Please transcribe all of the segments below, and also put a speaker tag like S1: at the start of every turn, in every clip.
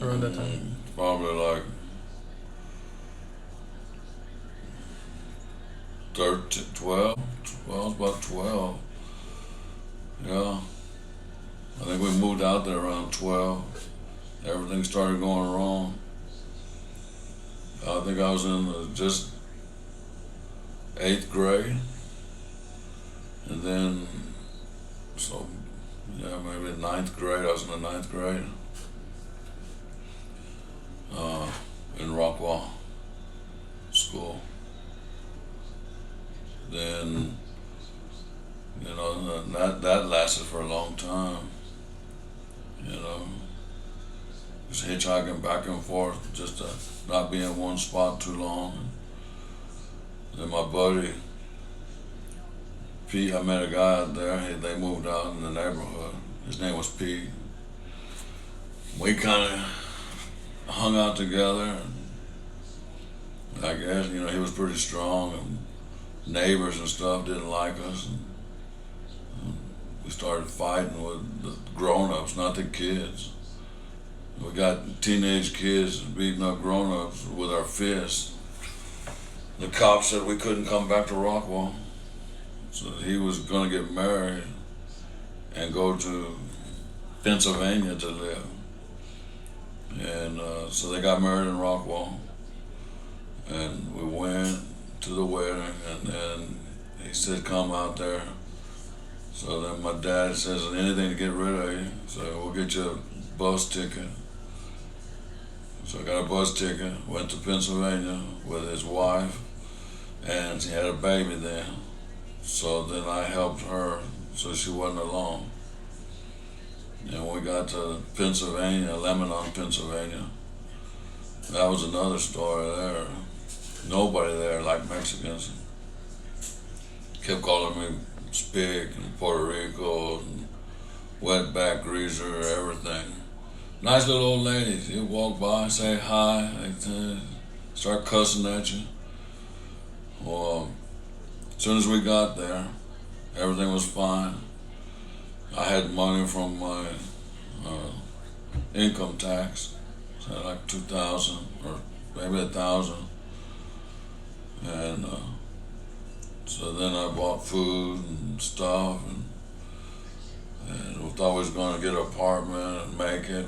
S1: around that time?
S2: Probably like 13, 12. Well, it's about 12. Yeah. I think we moved out there around 12. Everything started going wrong. I think I was in just 8th grade. And then, so, yeah, maybe ninth grade. I was in the ninth grade in Rockwall School. Then, that lasted for a long time. Just hitchhiking back and forth, just to not be in one spot too long. And then my buddy Pete, I met a guy out there. They moved out in the neighborhood. His name was Pete. We kind of hung out together. And I guess he was pretty strong, and neighbors and stuff didn't like us. And we started fighting with the grown-ups, not the kids. We got teenage kids beating up grown-ups with our fists. The cops said we couldn't come back to Rockwall. So he was going to get married and go to Pennsylvania to live. And so they got married in Rockwall. And we went to the wedding, and then he said, come out there. So then my dad says, anything to get rid of you. So we'll get you a bus ticket. So I got a bus ticket, went to Pennsylvania with his wife, and he had a baby then. So then I helped her so she wasn't alone. And we got to Pennsylvania, Lebanon, Pennsylvania. That was another story there. Nobody there liked Mexicans. Kept calling me Spick and Puerto Rico and wetback greaser, everything. Nice little old ladies. You'd walk by, say hi, start cussing at you. Well, as soon as we got there, everything was fine. I had money from my income tax, so like 2,000 or maybe 1,000, and so then I bought food and stuff, and we thought we was going to get an apartment and make it.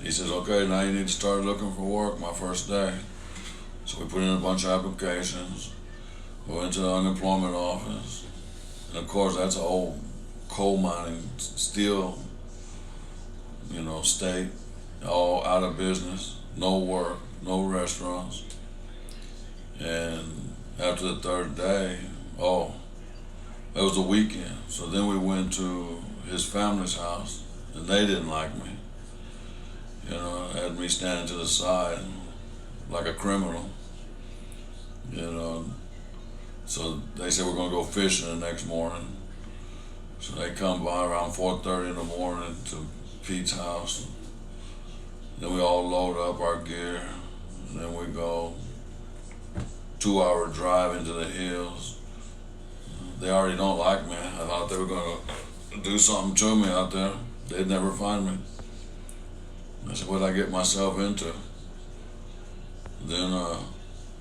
S2: He says, okay, now you need to start looking for work my first day. So we put in a bunch of applications. We went to the unemployment office. And of course, that's an old coal mining, steel, state, all out of business, no work, no restaurants. And after the third day, that was the weekend. So then we went to his family's house, and they didn't like me. Had me standing to the side like a criminal. So they said we're gonna go fishing the next morning. So they come by around 4:30 in the morning to Pete's house. Then we all load up our gear, and then we go 2-hour drive into the hills. They already don't like me. I thought they were gonna do something to me out there. They'd never find me. I said, what did I get myself into? Then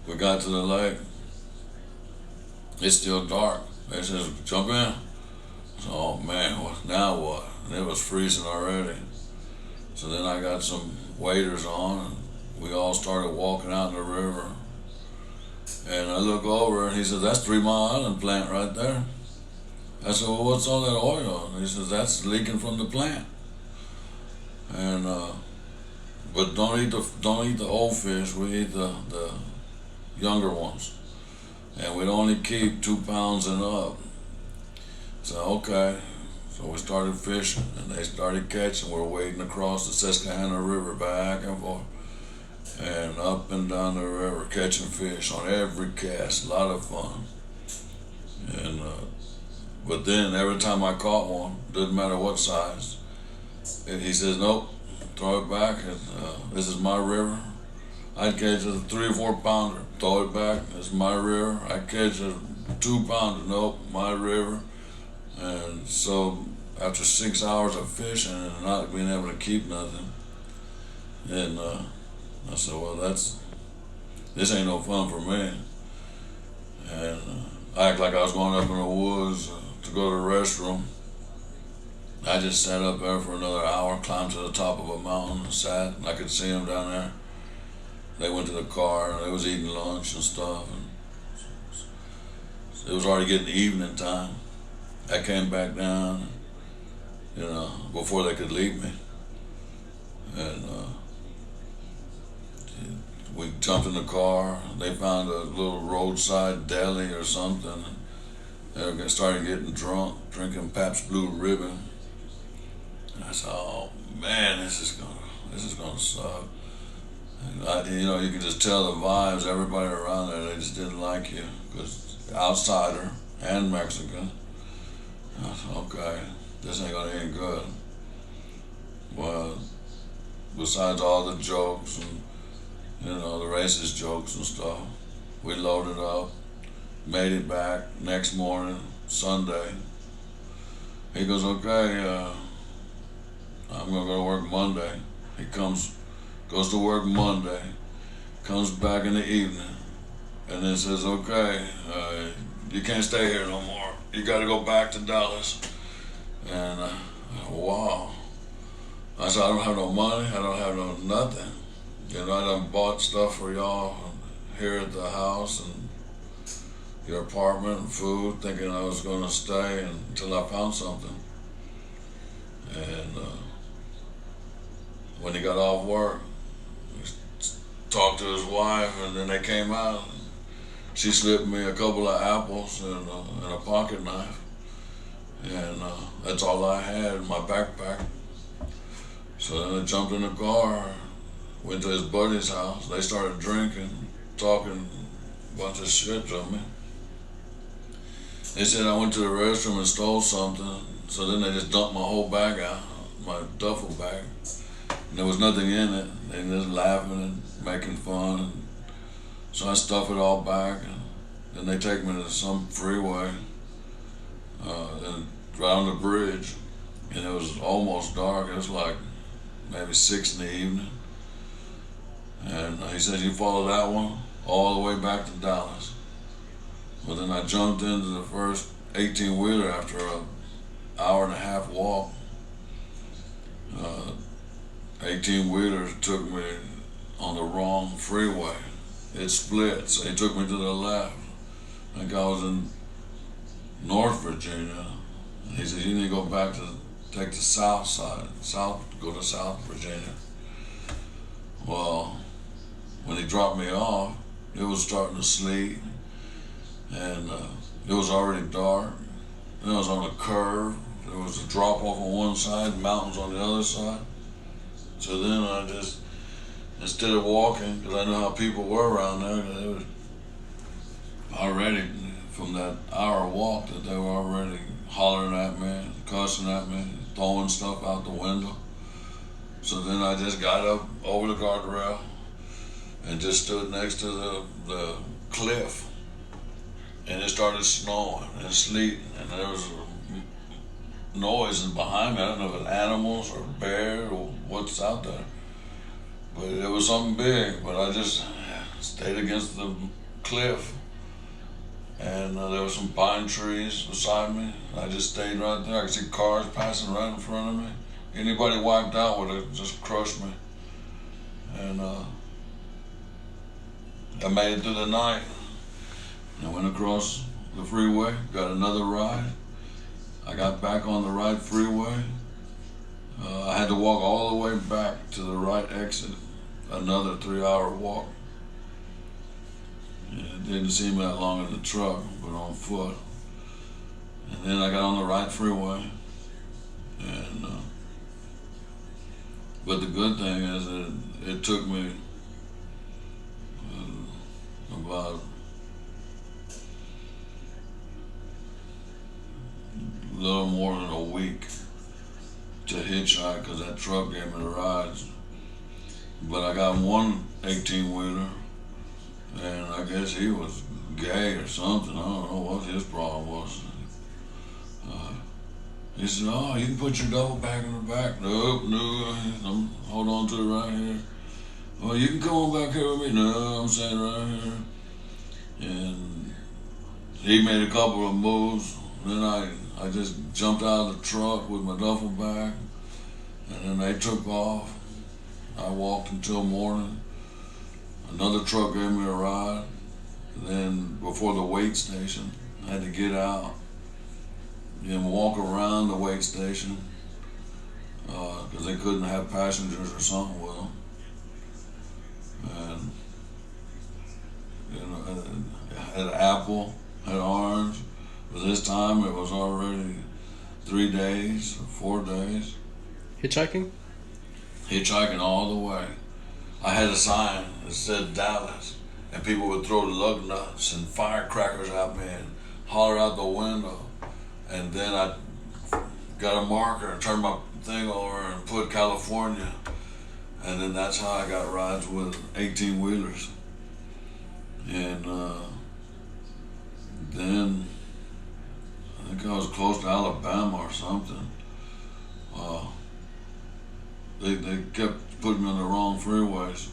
S2: we got to the lake. It's still dark. They said, jump in. I said, oh man, now what? And it was freezing already. So then I got some waders on, and we all started walking out in the river. And I look over, and he says, that's 3 Mile Island plant right there. I said, well, what's all that oil? And he says, that's leaking from the plant. And but don't eat the old fish. We eat the younger ones, and we'd only keep 2 pounds and up. So okay, so we started fishing, and they started catching. We're wading across the Susquehanna River back and forth, and up and down the river, catching fish on every cast. A lot of fun. And but then every time I caught one, didn't matter what size, and he says, nope, throw it back. This is my river. I'd catch a 3 or 4 pounder, throw it back. It's my river. I catch a 2 pounder, nope, my river. And so after 6 hours of fishing and not being able to keep nothing. And I said, well, this ain't no fun for me. And I act like I was going up in the woods to go to the restroom. I just sat up there for another hour, climbed to the top of a mountain and sat, and I could see them down there. They went to the car, and they was eating lunch and stuff. And it was already getting evening time. I came back down, before they could leave me. And we jumped in the car. They found a little roadside deli or something. They started getting drunk, drinking Pabst Blue Ribbon. And I said, "Oh man, this is gonna suck." And you could just tell the vibes. Everybody around there, they just didn't like you because outsider and Mexican. And I said, "Okay, this ain't gonna end good." Well, besides all the jokes and the racist jokes and stuff, we loaded up, made it back next morning, Sunday. He goes, "Okay, I'm gonna go to work Monday." He goes to work Monday, comes back in the evening, and then says, "Okay, you can't stay here no more. You gotta go back to Dallas." And wow. I said, "I don't have no money, I don't have no nothing. I done bought stuff for y'all here at the house and your apartment and food, thinking I was gonna stay until I found something." And when he got off work, he talked to his wife, and then they came out. She slipped me a couple of apples and a pocket knife. And that's all I had in my backpack. So then I jumped in the car, went to his buddy's house. They started drinking, talking a bunch of shit to me. They said I went to the restroom and stole something. So then they just dumped my whole bag out, my duffel bag. And there was nothing in it. They just laughing and making fun. So I stuff it all back, and then they take me to some freeway, and right on the bridge. And it was almost dark. It was like maybe 6 in the evening. And he says, "You follow that one all the way back to Dallas." Well, then I jumped into the first 18-wheeler after an hour and a half walk. 18-wheeler took me on the wrong freeway. It split, so he took me to the left. I think I was in North Virginia. He said, "You need to go back to take the south side, go to South Virginia." Well, when he dropped me off, it was starting to sleet, and it was already dark. And it was on a curve. There was a drop off on one side, mountains on the other side. So then I just, instead of walking, because I know how people were around there, they were already, from that hour walk, that they were already hollering at me, cussing at me, throwing stuff out the window. So then I just got up over the guardrail and just stood next to the cliff, and it started snowing and sleeting, and there was noises behind me. I don't know if it was animals or bear or what's out there, but it was something big. But I just stayed against the cliff, and there were some pine trees beside me. I just stayed right there. I could see cars passing right in front of me. Anybody wiped out would have just crushed me. And I made it through the night. I went across the freeway, got another ride. I got back on the right freeway. I had to walk all the way back to the right exit, another 3-hour walk. It didn't seem that long in the truck, but on foot. And then I got on the right freeway. And but the good thing is that it took me about a little more than a week to hitchhike, because that truck gave me the rides. But I got one 18-wheeler, and I guess he was gay or something. I don't know what his problem was. He said, "Oh, you can put your duffel bag in the back." Nope, no, I'm hold on to it right here. Well, you can come on back here with me. No, I'm saying right here. And he made a couple of moves. Then I just jumped out of the truck with my duffel bag, and then they took off. I walked until morning. Another truck gave me a ride. Then before the weight station, I had to get out and walk around the weight station because they couldn't have passengers or something with them. And had apple, had orange. But this time it was already 3 days or 4 days.
S1: Hitchhiking?
S2: Hitchhiking all the way. I had a sign that said Dallas, and people would throw lug nuts and firecrackers at me and holler out the window. And then I got a marker and turned my thing over and put California. And then that's how I got rides with 18-wheelers. And then I think I was close to Alabama or something. They kept putting me on the wrong freeways.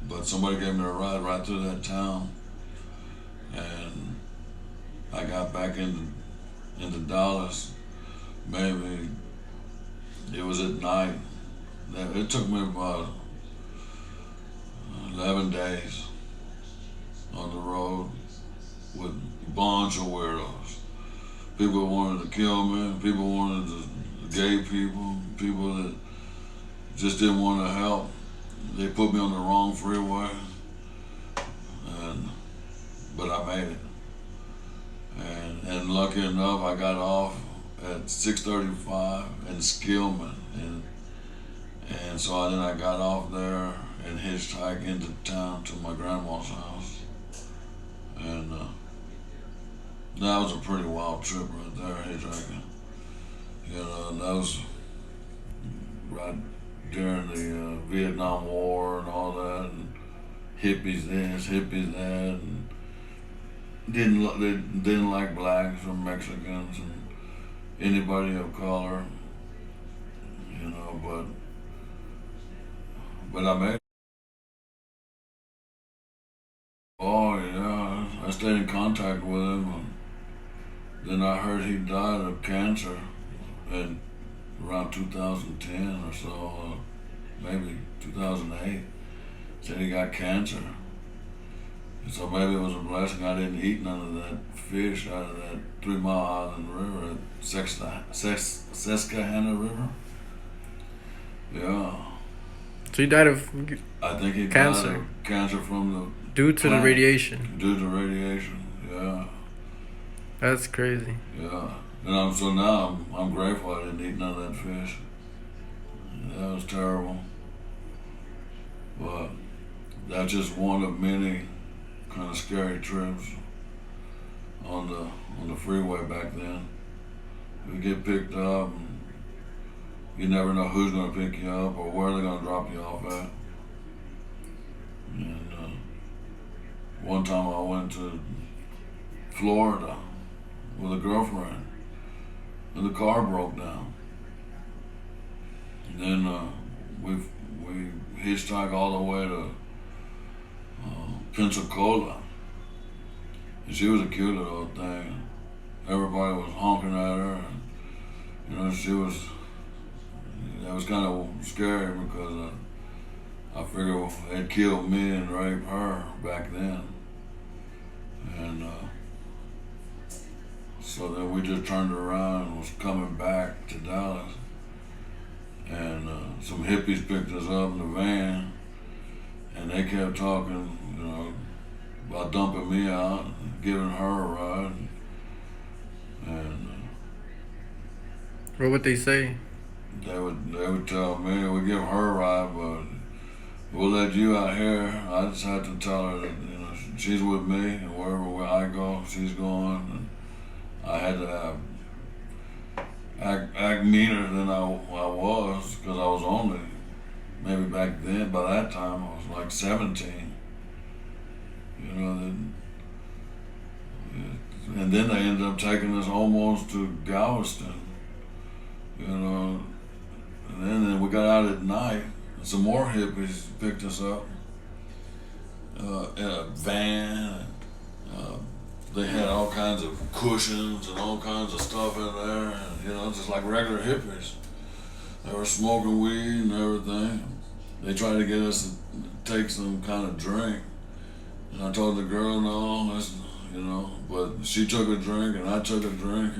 S2: But somebody gave me a ride right through that town. And I got back into Dallas. Maybe it was at night. It took me about 11 days on the road with a bunch of weirdos. People wanted to kill me, people wanted to gay people that just didn't want to help. They put me on the wrong freeway, but I made it. And lucky enough, I got off at 6:35 in Skillman, and so then I got off there and hitchhiked into town to my grandma's house, and that was a pretty wild trip right there, hitchhiking. And that was right during the Vietnam War and all that, and hippies this, hippies that, and they didn't like blacks or Mexicans and anybody of color, but I made it. Oh yeah, I stayed in contact with him, and then I heard he died of cancer in around 2010 or so, maybe 2008. Said he got cancer. So maybe it was a blessing I didn't eat none of that fish out of that 3 Mile Island River, at Susquehanna River. Yeah.
S1: So he died of
S2: I think he
S1: cancer.
S2: died of cancer from
S1: Due to the radiation.
S2: Due to radiation, yeah.
S1: That's crazy.
S2: Yeah. And so now I'm grateful I didn't eat none of that fish. That was terrible. But that's just one of many kind of scary trips on the freeway back then. You get picked up, and you never know who's going to pick you up or where they're going to drop you off at. And one time I went to Florida with a girlfriend, and the car broke down. And then we hitchhiked all the way to Pensacola. And she was a cute little thing. Everybody was honking at her, and that was kind of scary because I figured they'd kill me and rape her back then. And so then we just turned around and was coming back to Dallas. And some hippies picked us up in the van, and they kept talking, about dumping me out and giving her a ride. And
S1: What would they say?
S2: they would tell me, we give her a ride, but we'll let you out here. I just had to tell her that she's with me, and wherever I go, she's going. And I had to act meaner than I was, because I was only, maybe back then, by that time I was like 17. And then they ended up taking us almost to Galveston, you know. And then we got out at night, and some more hippies picked us up in a van. They had all kinds of cushions and all kinds of stuff in there, and, you know, just like regular hippies. They were smoking weed and everything. They tried to get us to take some kind of drink, and I told the girl, no, that's, you know, but she took a drink and I took a drink,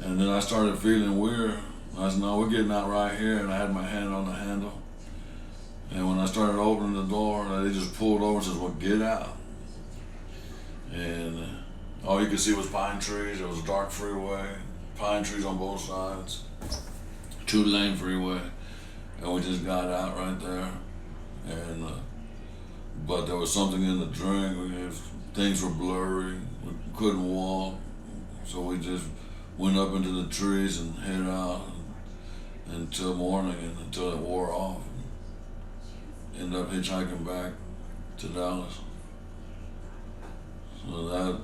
S2: and then I started feeling weird. I said, no, we're getting out right here, and I had my hand on the handle. And when I started opening the door, they just pulled over and said, well, get out. And all you could see was pine trees. It was a dark freeway, pine trees on both sides, 2-lane freeway. And we just got out right there. And but there was something in the drink. Things were blurry. We couldn't walk. So we just went up into the trees and hid out until morning, and until it wore off. Ended up hitchhiking back to Dallas. So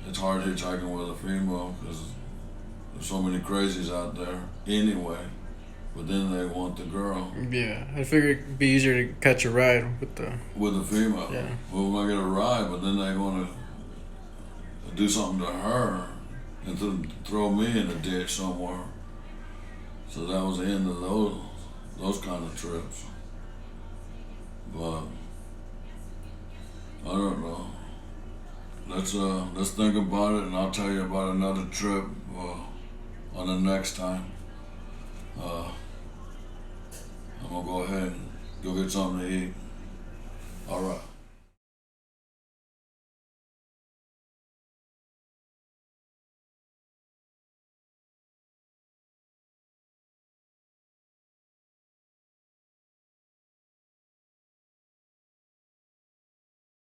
S2: it's hard hitchhiking with a female because there's so many crazies out there anyway. But then they want the girl.
S1: Yeah, I figured it'd be easier to catch a ride with
S2: the female.
S1: Yeah.
S2: Well, we might get a ride, but then they want to do something to her and throw me in a ditch somewhere. So that was the end of those kind of trips. But I don't know. Let's think about it, and I'll tell you about another trip on the next time. I'm gonna go ahead and go get something to eat. All right.